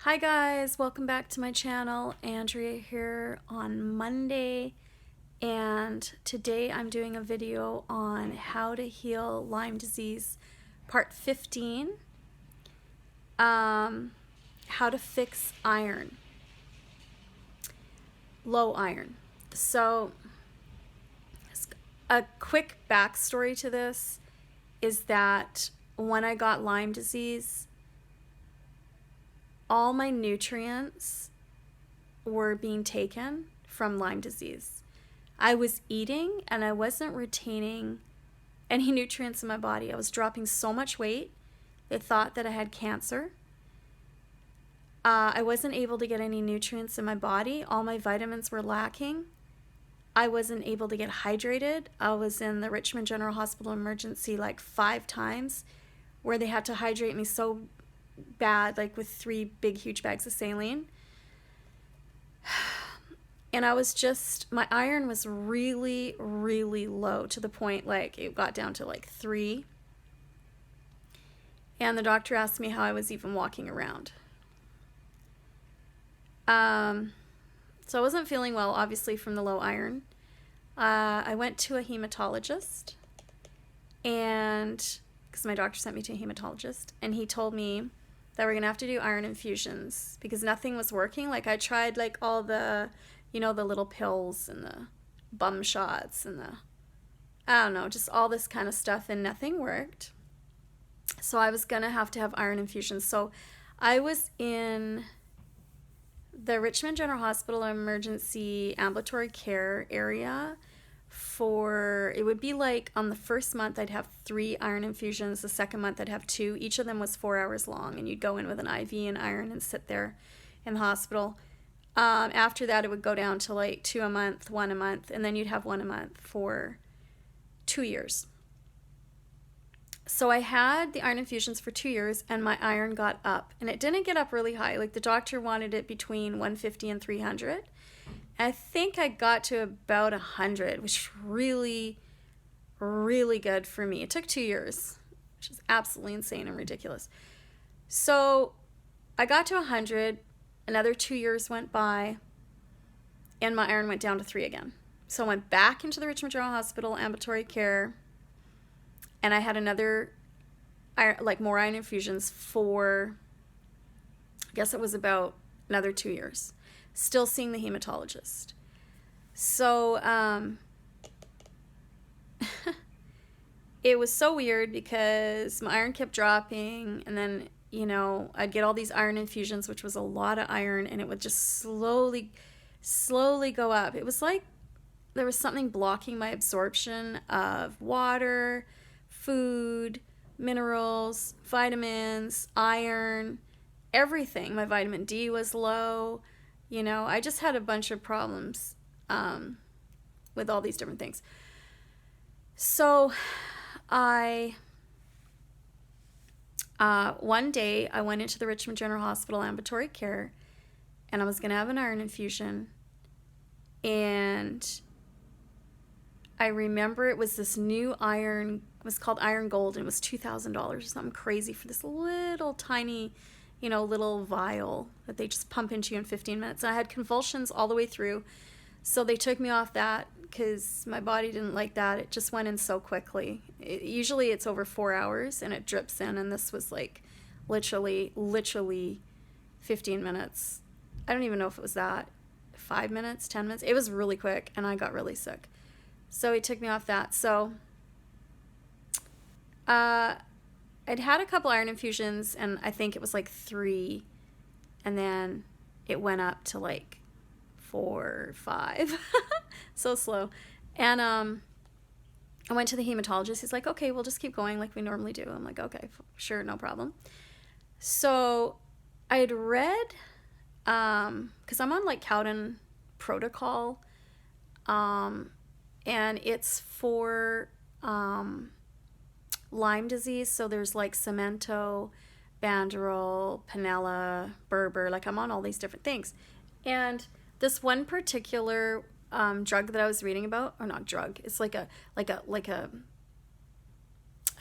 Hi guys, welcome back to my channel. Andrea here on Monday, and today I'm doing a video on how to heal Lyme disease, part 15, how to fix iron, low iron. So a quick backstory to this is that when I got Lyme disease, all my nutrients were being taken from Lyme disease. I was eating and I wasn't retaining any nutrients in my body. I was dropping so much weight. They thought that I had cancer. I wasn't able to get any nutrients in my body. All my vitamins were lacking. I wasn't able to get hydrated. I was in the Richmond General Hospital emergency like 5 times where they had to hydrate me so bad, like with 3 big huge bags of saline. And I was just, my iron was really, really low to the point like it got down to like 3. And the doctor asked me how I was even walking around. So I wasn't feeling well, obviously, from the low iron. I went to a hematologist, and because my doctor sent me to a hematologist, and he told me that we're gonna have to do iron infusions because nothing was working. Like I tried like all the, the little pills and the bum shots and I don't know, just all this kind of stuff, and nothing worked. So I was gonna have to have iron infusions. So I was in the Richmond General Hospital emergency ambulatory care area for, it would be like on the first month I'd have 3 iron infusions, the second month I'd have 2. Each of them was 4 hours long, and you'd go in with an IV and iron and sit there in the hospital. After that it would go down to like 2 a month, 1 a month, and then you'd have 1 a month for 2 years. So I had the iron infusions for 2 years, and my iron got up, and it didn't get up really high. Like the doctor wanted it between 150 and 300. I think I got to about 100, which is really, really good for me. It took 2 years, which is absolutely insane and ridiculous. So I got to 100, another 2 years went by, and my iron went down to 3 again. So I went back into the Richmond General Hospital ambulatory care, and I had another, more iron infusions for, I guess it was about another 2 years. Still seeing the hematologist. So it was so weird because my iron kept dropping, and then, I'd get all these iron infusions, which was a lot of iron, and it would just slowly go up. It was like there was something blocking my absorption of water, food, minerals, vitamins, iron, everything. My vitamin D was low. I just had a bunch of problems with all these different things. So one day I went into the Richmond General Hospital ambulatory care, and I was going to have an iron infusion, and I remember it was this new iron, it was called Iron Gold, and it was $2,000 or something crazy for this little tiny, little vial that they just pump into you in 15 minutes. And I had convulsions all the way through, so they took me off that because my body didn't like that. It just went in so quickly. Usually it's over 4 hours and it drips in, and this was like literally 15 minutes. I don't even know if it was that, 5 minutes, 10 minutes. It was really quick, and I got really sick. So he took me off that. So I'd had a couple iron infusions, and I think it was like 3, and then it went up to like 4, 5. So slow. And I went to the hematologist. He's like, okay, we'll just keep going like we normally do. I'm like, okay, sure, no problem. So I had read, because I'm on like Cowden protocol, and it's for Lyme disease. So there's like Cemento, Banderol, Panella, Berber. Like I'm on all these different things. And this one particular drug that I was reading about, or not drug, it's like a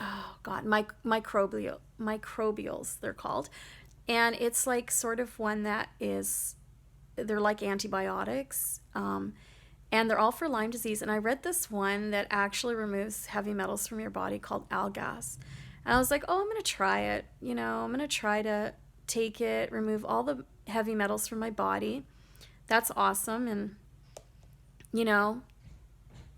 oh god, microbials they're called. And it's like sort of one that is, they're like antibiotics. And they're all for Lyme disease. And I read this one that actually removes heavy metals from your body called Algas. And I was like, oh, I'm going to try it. You know, I'm going to try to take it, remove all the heavy metals from my body. That's awesome. And, you know,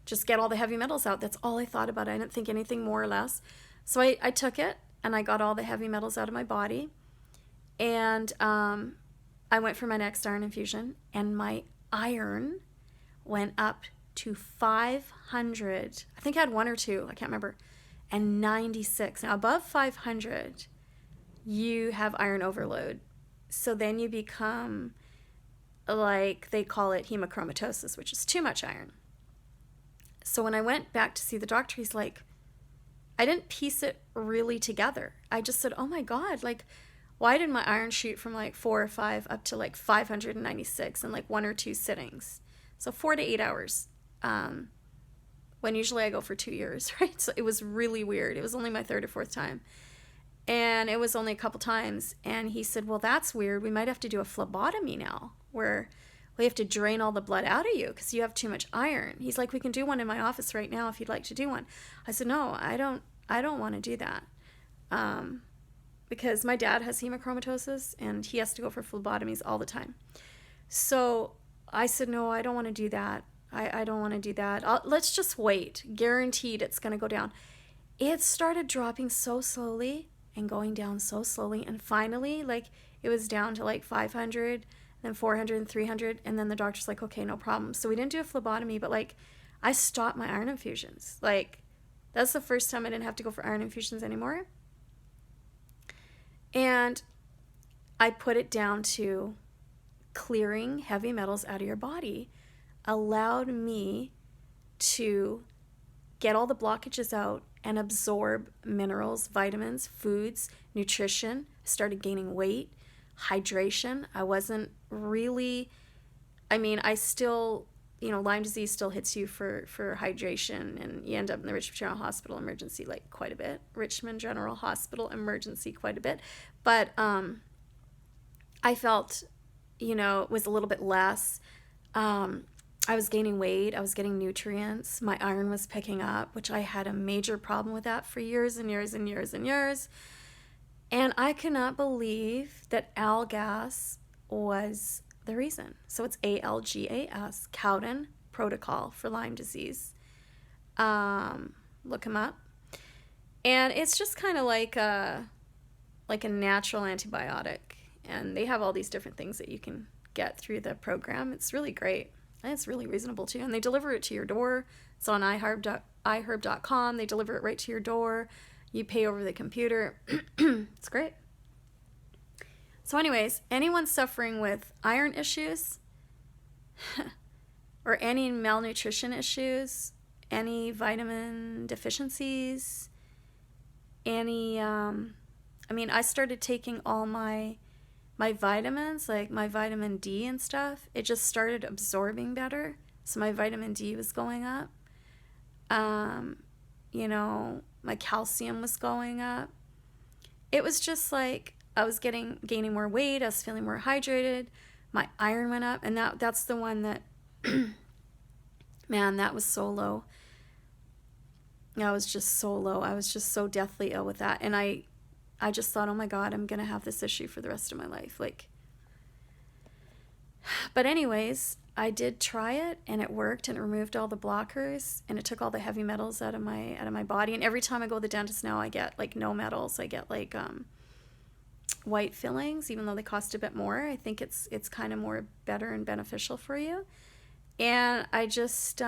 just get all the heavy metals out. That's all I thought about. I didn't think anything more or less. So I took it and I got all the heavy metals out of my body. And I went for my next iron infusion, and my iron went up to 500. I think I had one or two, I can't remember, and 96. Now, above 500, you have iron overload. So then you become, like, they call it hemochromatosis, which is too much iron. So when I went back to see the doctor, he's like, I didn't piece it really together. I just said, oh my God, like, why did my iron shoot from like 4 or 5 up to like 596 in like 1 or 2 sittings? So 4 to 8 hours, when usually I go for 2 years, right? So it was really weird. It was only my 3rd or 4th time. And it was only a couple times. And he said, well, that's weird. We might have to do a phlebotomy now, where we have to drain all the blood out of you because you have too much iron. He's like, we can do one in my office right now if you'd like to do one. I said, no, I don't want to do that. Because my dad has hemochromatosis and he has to go for phlebotomies all the time. So I said, no, I don't want to do that. I don't want to do that. Let's just wait. Guaranteed it's going to go down. It started dropping so slowly and going down so slowly. And finally, like, it was down to like 500, then 400 and 300. And then the doctor's like, okay, no problem. So we didn't do a phlebotomy, but like, I stopped my iron infusions. Like, that's the first time I didn't have to go for iron infusions anymore. And I put it down to clearing heavy metals out of your body allowed me to get all the blockages out and absorb minerals, vitamins, foods, nutrition. I started gaining weight, hydration. I wasn't really, I still, Lyme disease still hits you for hydration, and you end up in the Richmond General Hospital emergency like quite a bit. But I felt, it was a little bit less. I was gaining weight. I was getting nutrients. My iron was picking up, which I had a major problem with that for years and years and years and years. And I cannot believe that Algas was the reason. So it's ALGAS, Cowden Protocol for Lyme disease. Look them up. And it's just kind of like a natural antibiotic. And they have all these different things that you can get through the program. It's really great. And it's really reasonable too. And they deliver it to your door. It's on iHerb.com. They deliver it right to your door. You pay over the computer. It's great. So anyways, anyone suffering with iron issues or any malnutrition issues, any vitamin deficiencies, I started taking all my vitamins, like my vitamin D and stuff. It just started absorbing better. So my vitamin D was going up. My calcium was going up. It was just like I was gaining more weight. I was feeling more hydrated. My iron went up, and that's the one that, man, that was so low. I was just so low. I was just so deathly ill with that. And I just thought, oh my God, I'm going to have this issue for the rest of my life. But anyways, I did try it, and it worked, and it removed all the blockers, and it took all the heavy metals out of my body. And every time I go to the dentist now, I get like no metals. I get like white fillings, even though they cost a bit more. I think it's kind of more better and beneficial for you. And I just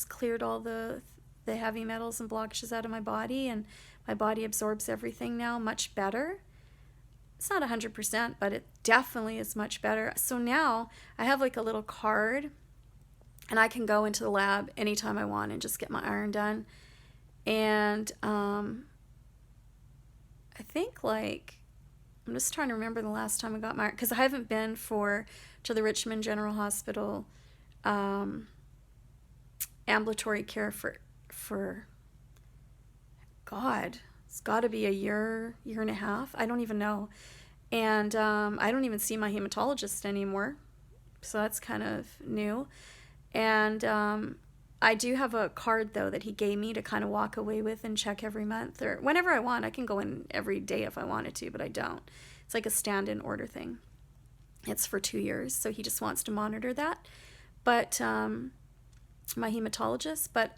cleared all the heavy metals and blockages out of my body, and my body absorbs everything now much better. It's not 100%, but it definitely is much better. So now I have like a little card, and I can go into the lab anytime I want and just get my iron done. And I think I'm just trying to remember the last time I got my iron, because I haven't been to the Richmond General Hospital ambulatory care for God, It's got to be a year, year and a half. I don't even know. And I don't even see my hematologist anymore. So that's kind of new. And I do have a card, though, that he gave me to kind of walk away with and check every month or whenever I want. I can go in every day if I wanted to, but I don't. It's like a stand-in order thing. It's for 2 years, so he just wants to monitor that. But my hematologist, but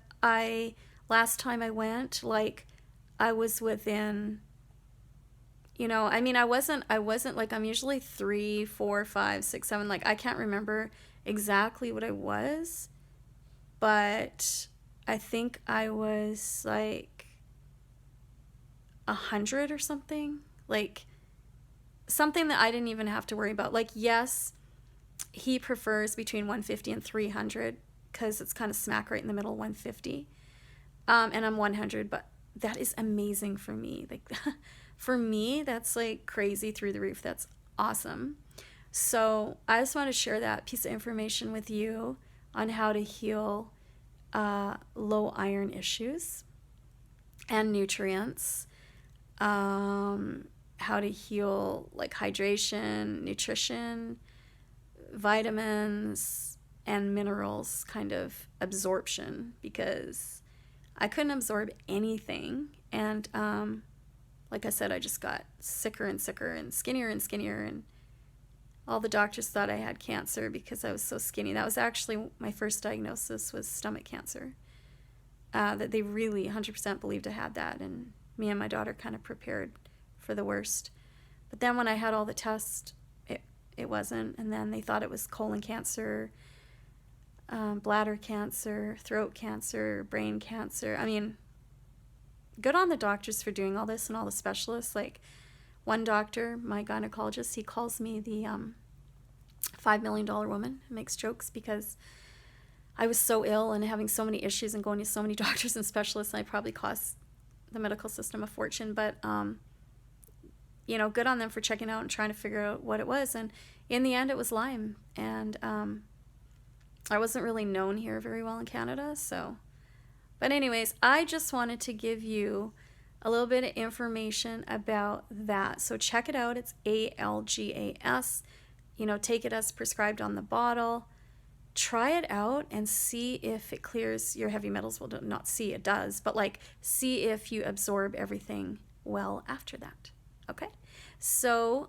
last time I went, like, I was within, I mean, I wasn't like, I'm usually 3, 4, 5, 6, 7, like, I can't remember exactly what I was, but I think I was like 100 or something, like something that I didn't even have to worry about. Like, yes, he prefers between 150 and 300 because it's kind of smack right in the middle, 150. And I'm 100, but that is amazing for me. Like, for me, that's like crazy through the roof. That's awesome. So I just want to share that piece of information with you on how to heal low iron issues and nutrients. How to heal like hydration, nutrition, vitamins, and minerals kind of absorption, because I couldn't absorb anything. And like I said, I just got sicker and sicker and skinnier, and all the doctors thought I had cancer because I was so skinny. That was actually my first diagnosis, was stomach cancer. That they really 100% believed I had that, and me and my daughter kind of prepared for the worst. But then when I had all the tests, it wasn't, and then they thought it was colon cancer, bladder cancer, throat cancer, brain cancer. I mean, good on the doctors for doing all this and all the specialists. Like, one doctor, my gynecologist, he calls me the $5 million woman, and makes jokes because I was so ill and having so many issues and going to so many doctors and specialists, and I probably cost the medical system a fortune. But good on them for checking out and trying to figure out what it was. And in the end, it was Lyme. And I wasn't really known here very well in Canada. So, but anyways, I just wanted to give you a little bit of information about that. So check it out. It's ALGAS. Take it as prescribed on the bottle. Try it out and see if it clears your heavy metals. Well, not see, it does, but like, see if you absorb everything well after that. Okay, so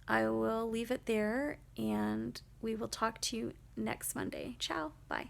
I will leave it there, and we will talk to you next Monday. Ciao. Bye.